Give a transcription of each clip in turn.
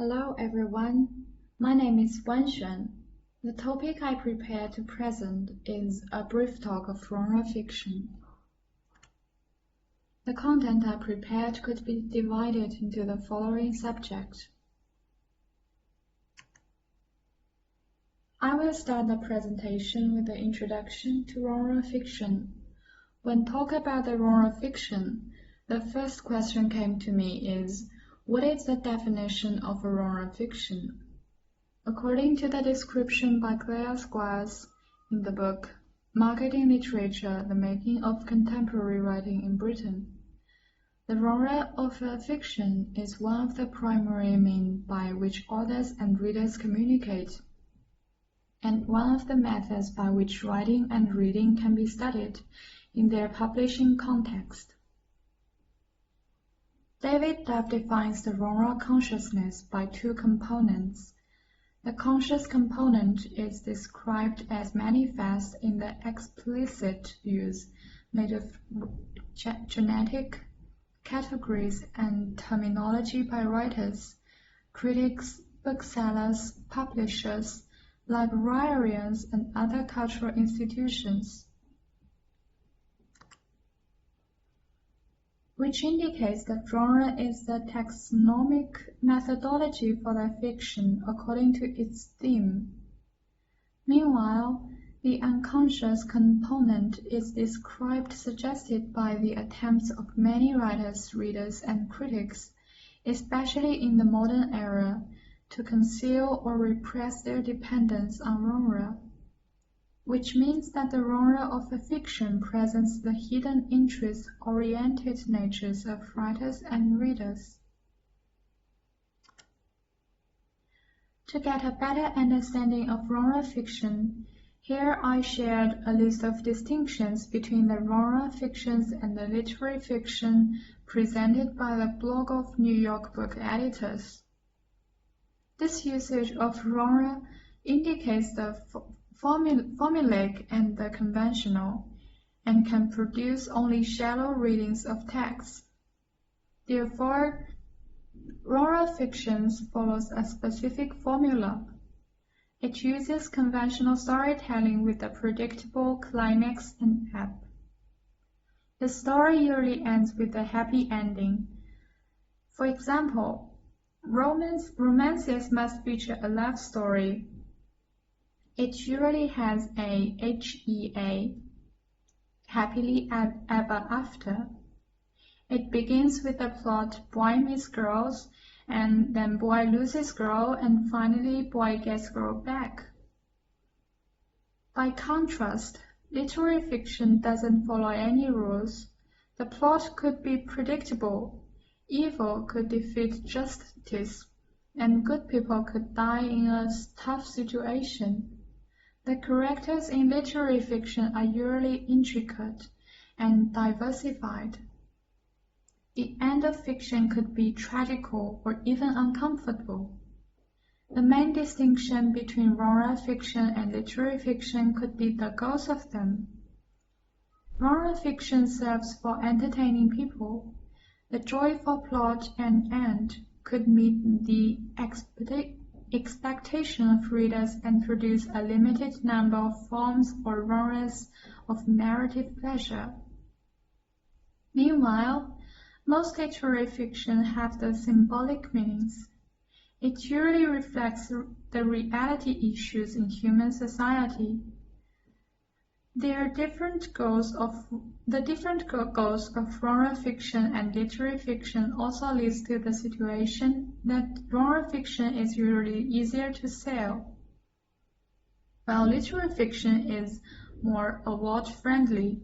Hello everyone, my name is Wanxuan. The topic I prepared to present is a brief talk of genre fiction. The content I prepared could be divided into the following subjects. I will start the presentation with the introduction to genre fiction. When talking about the genre fiction, the first question came to me is, what is the definition of a genre fiction? According to the description by Claire Squires in the book Marketing Literature: The Making of Contemporary Writing in Britain, the genre of a fiction is one of the primary means by which authors and readers communicate, and one of the methods by which writing and reading can be studied in their publishing context. David Duff defines the genre consciousness by two components. The conscious component is described as manifest in the explicit use made of genetic categories and terminology by writers, critics, booksellers, publishers, librarians, and other cultural institutions, which indicates that genre is the taxonomic methodology for the fiction according to its theme. Meanwhile, the unconscious component is described suggested by the attempts of many writers, readers, and critics, especially in the modern era, to conceal or repress their dependence on genre, which means that the genre of a fiction presents the hidden interest-oriented natures of writers and readers. To get a better understanding of genre fiction, here I shared a list of distinctions between the genre fictions and the literary fiction presented by the Blog of New York Book Editors. This usage of genre indicates the formulaic and the conventional, and can produce only shallow readings of text. Therefore, genre fiction follows a specific formula. It uses conventional storytelling with a predictable climax and ebb. The story usually ends with a happy ending. For example, romances must feature a love story. It usually has a HEA, happily ever after. It begins with the plot boy meets girls, and then boy loses girl, and finally boy gets girl back. By contrast, literary fiction doesn't follow any rules. The plot could be predictable, evil could defeat justice, and good people could die in a tough situation. The characters in literary fiction are usually intricate and diversified. The end of fiction could be tragical or even uncomfortable. The main distinction between genre fiction and literary fiction could be the goals of them. Genre fiction serves for entertaining people. The joyful plot and end could meet the expectation of readers and produce a limited number of forms or genres of narrative pleasure. Meanwhile, most literary fiction have the symbolic meanings. It usually reflects the reality issues in human society. The different goals of genre fiction and literary fiction also leads to the situation that genre fiction is usually easier to sell, while literary fiction is more award-friendly.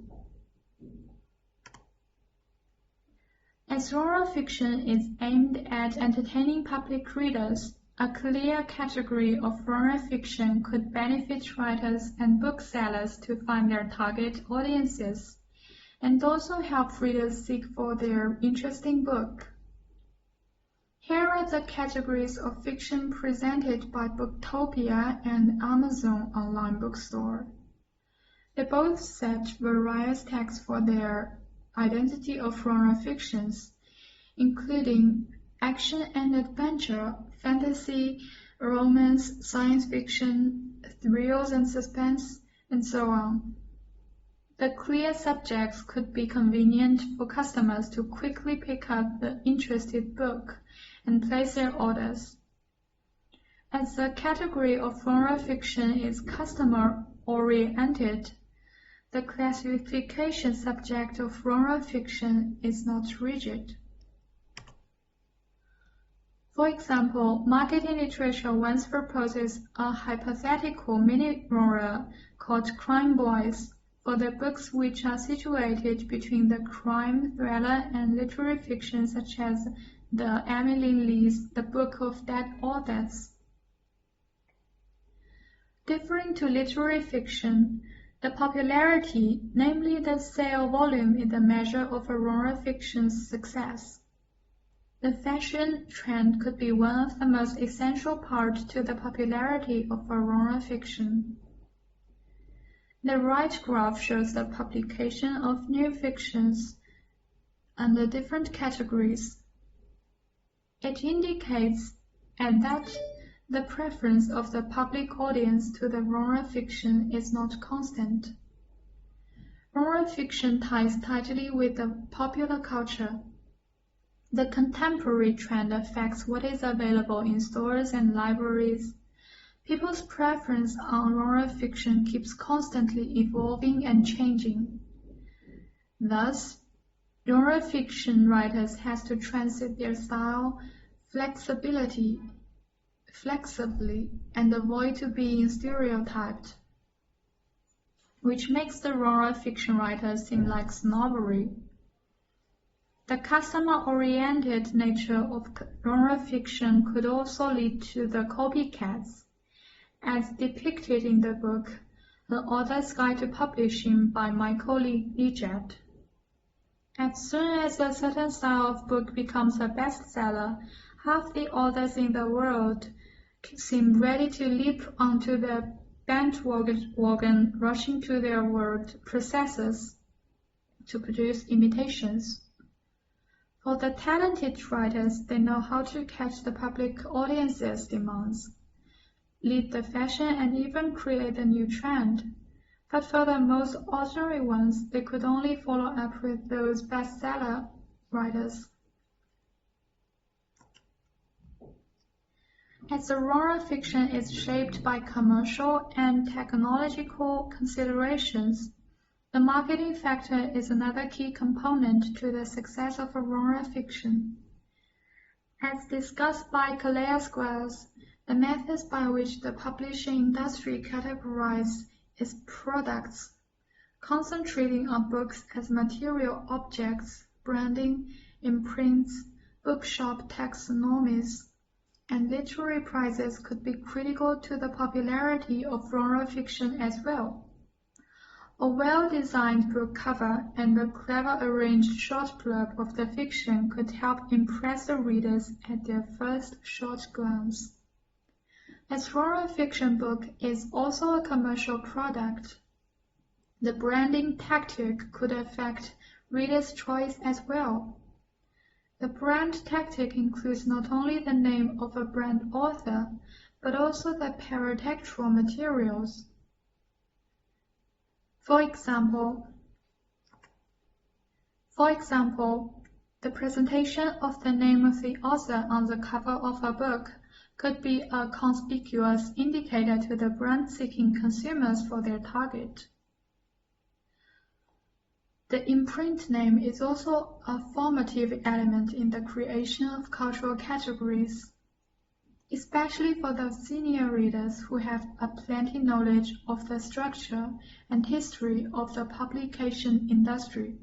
As genre fiction is aimed at entertaining public readers, a clear category of genre fiction could benefit writers and booksellers to find their target audiences, and also help readers seek for their interesting book. Here are the categories of fiction presented by Booktopia and Amazon online bookstore. They both set various tags for their identity of genre fictions, including action and adventure, fantasy, romance, science fiction, thrills and suspense, and so on. The clear subjects could be convenient for customers to quickly pick up the interested book and place their orders. As the category of genre fiction is customer-oriented, the classification subject of genre fiction is not rigid. For example, marketing literature once proposes a hypothetical mini-genre called Crime Boys for the books which are situated between the crime, thriller, and literary fiction such as the Emily Lee's The Book of Dead Authors. Differing to literary fiction, the popularity, namely the sale volume, is the measure of a genre fiction's success. The fashion trend could be one of the most essential parts to the popularity of a genre fiction. The right graph shows the publication of new fictions under different categories. It indicates that the preference of the public audience to the genre fiction is not constant. Genre fiction ties tightly with the popular culture. The contemporary trend affects what is available in stores and libraries. People's preference on genre fiction keeps constantly evolving and changing. Thus, genre fiction writers have to transit their style flexibly and avoid to being stereotyped, which makes the genre fiction writers seem like snobbery. The customer-oriented nature of genre fiction could also lead to the copycats, as depicted in the book The Author's Guide to Publishing by Michael Leggett. As soon as a certain style of book becomes a bestseller, half the authors in the world seem ready to leap onto the bandwagon, rushing to their word processors to produce imitations. For the talented writers, they know how to catch the public audience's demands, lead the fashion, and even create a new trend. But for the most ordinary ones, they could only follow up with those bestseller writers. As the genre fiction is shaped by commercial and technological considerations, the marketing factor is another key component to the success of a genre fiction. As discussed by Calais Squires, the methods by which the publishing industry categorizes its products, concentrating on books as material objects, branding, imprints, bookshop taxonomies, and literary prizes could be critical to the popularity of genre fiction as well. A well-designed book cover and a clever arranged short blurb of the fiction could help impress the readers at their first short glance. As genre fiction book is also a commercial product, the branding tactic could affect readers' choice as well. The brand tactic includes not only the name of a brand author, but also the paratextual materials. For example, the presentation of the name of the author on the cover of a book could be a conspicuous indicator to the brand-seeking consumers for their target. The imprint name is also a formative element in the creation of cultural categories, especially for the senior readers who have a plenty knowledge of the structure and history of the publication industry.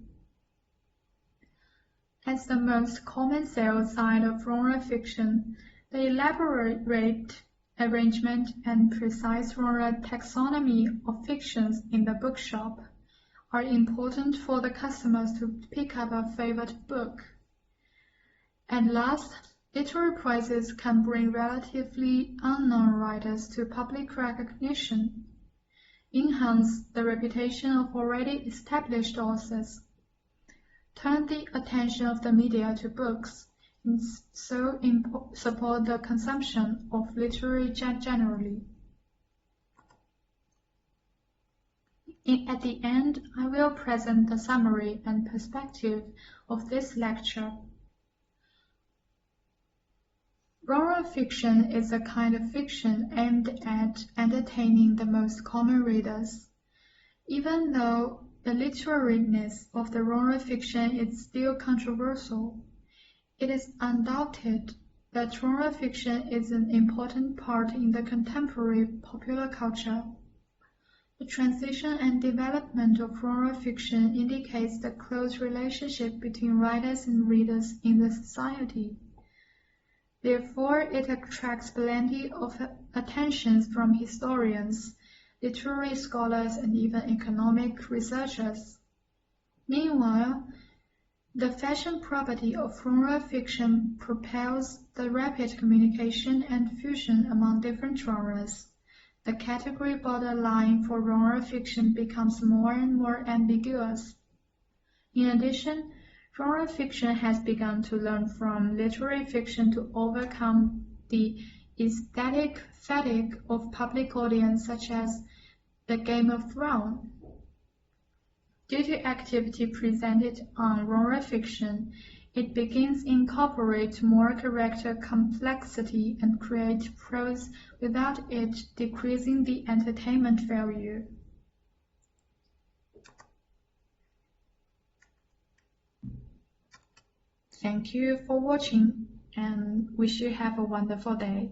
As the most common sales side of genre fiction, the elaborate arrangement and precise genre taxonomy of fictions in the bookshop are important for the customers to pick up a favorite book. And last, literary prizes can bring relatively unknown writers to public recognition, enhance the reputation of already established authors, turn the attention of the media to books, and so support the consumption of literature generally. At the end, I will present the summary and perspective of this lecture. Genre fiction is a kind of fiction aimed at entertaining the most common readers. Even though the literariness of the genre fiction is still controversial, it is undoubted that genre fiction is an important part in the contemporary popular culture. The transition and development of genre fiction indicates the close relationship between writers and readers in the society. Therefore, it attracts plenty of attention from historians, literary scholars, and even economic researchers. Meanwhile, the fashion property of genre fiction propels the rapid communication and fusion among different genres. The category borderline for genre fiction becomes more and more ambiguous. In addition, genre fiction has begun to learn from literary fiction to overcome the aesthetic fatigue of public audience such as the Game of Thrones. Due to activity presented on genre fiction, it begins to incorporate more character complexity and create prose without it decreasing the entertainment value. Thank you for watching and wish you have a wonderful day.